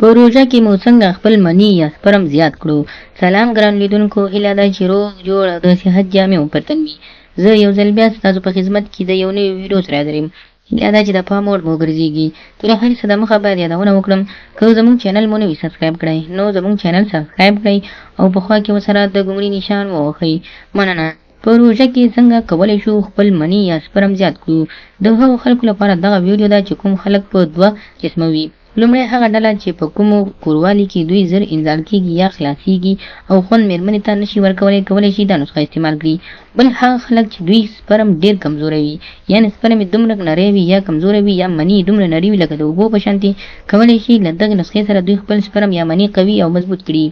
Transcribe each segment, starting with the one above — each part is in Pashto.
په روژه کې مو څنګه خپل مني یا سپرم زیات کړو. سلام ګران لیدونکو، هیله ده چې روغ جوړ او د صحت جامې مو پر تن وي. زه یو ځل بیا ستاسو په خدمت کې د یو نوي ویډیو سره حاضر یم. هیله ده چې د پام وړ مو ګرځېږي. تر هر څه دمخه باید یادونه وکړم، که زموږ چینل مو نه وي سبسکرایب کړی نو زموږ چینل سبسکرایب کړئ او په خوا کې ورسره د ګونګړي نشان ووهئ. مننه. په روژه کې څنګه کولی شو خپل مني یا سپرم زیات کړو؟ د هغو خلکو لپاره دغه ویډیو ده چې کوم خلک په دوه قسمه وي. لومړی هغه ډله چې په کومو کوروالي کې دوی زر انزال کېږي یا خلاصېږي او خوند مېرمنې ته نشي ورکولی شي دا نسخه استعمال کړي. بل هغه خلک چې دوی سپرم ډېر کمزوری وي، یعنې سپرم یې دومره نری وي یا کمزوری وي یا مني یې دومره نري وي لکه د اوبو په شانتې، کولی شي له دغې نسخې سره دوی خپل سپرم یا مني قوي او مضبوط کړي.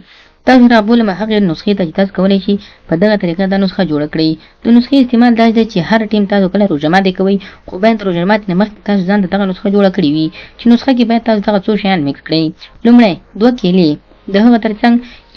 تاسو رابولم هغې نسخې ته چې تاسو کولی شي په دغه طریقه دا نسخه جوړه کړئ. د نسخې استعمال داسې دی چې هر ټیم تاسو کله روژه ماتې کوئ، خو باید روژه ماتې نه مخکې تاسو ځان ته دغه نسخه جوړه کړې وي چې نسخه کې باید تاسو دغه څو شیان میکس کړئ. لومړی 2 کیلې، د هغه ترڅنګ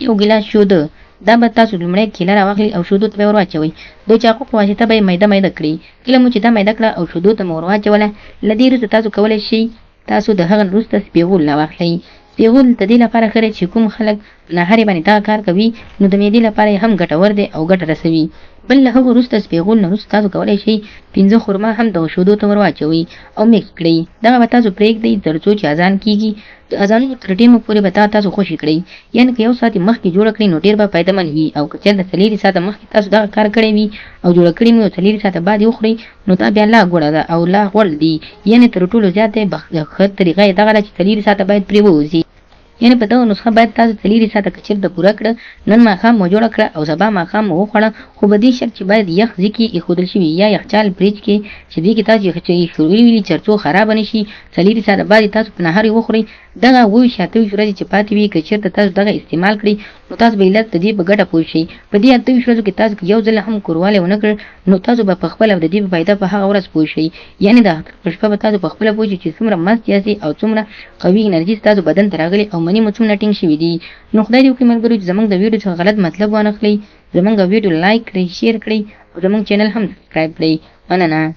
1 ګیلاس شوده. دا به تاسو لومړی کیله راواخلئ او شودو ته به ور واچوئ. د چاقو په واسطه به یې میده کړئ. کله مو چې دا میده کړه او شودو ته مو ور واچوله، له دې وروسته تاسو کولی شئ تاسو د هغه وروسته سپېغول راواخلئ. سپېغول د دې لپاره ښه دی چې کوم خلک نهارې باندې دغه کار کوي نو د معدې لپاره یې هم ګټور دی او ګټه رسوي. بل له هغو وروسته سپېغول نه وروسته تاسو کولی شئ 5 خرما هم دغه شودو ته ور واچوئ او میکس کړئ. دغه به تاسو پرېږدئ تر څو چې اذان کېږي. د اذانونو تر ټیمه پورې به تاسو خوشي کړئ، یعنې که 1 ساعت مخکې جوړه کړئ نو ډېر به فایدهمند وي، او که چېرته 4 ساعته مخکې تاسو دغه کار کړی وي او جوړه کړې مو 4 ساعته بعد یې وخورئ نو دا بیا لا غوړه ده او لا غوړ دی. یعنې تر ټولو زیاته ښه طریقه یې دغه ده چې 4 ساعته باید پرې ووځي. یعنې په دغه نسخه باید تاسو 4 ساعته که چېرته پوره کړه، نن ماښام مو جوړه کړه او سبا ماښام مو وخوړه، خو په دې شرط چې باید یخ ځای کې ایښودل شوي یا یخچال فریج کې چې دې کې تاسو ایښودلي وي تر څو خرابه نه شي. 4 ساعته بعد تاسو په نهار وخورئ. دغه 28 ورځې چې پاتې وي که چېرته تاسو دغه استعمال کړئ نو تاسو به علت د دې په ګټه پوه شئ. په دې 28 ورځو کې تاسو یو ځل هم کوروالی ونه کړ نو تاسو به په خپله د دې په فایده په هغه ورځ پوه شئ. یعنې د اختر په شپه به تاسو په خپله پوه شئ چې څومره مست یاستئ او څومره قوي انرژي ستاسو بدن ته راغلې او مني مو څومره ټینګ شوي دي. نو خدای دې وکړي ملګرو چې زموږ د ویډیو څخه غلط مطلب وانخلئ. زموږ ویډیو لایک کړئ، شیر کړئ او زموږ چینل هم سبسکرایب کړئ. مننه.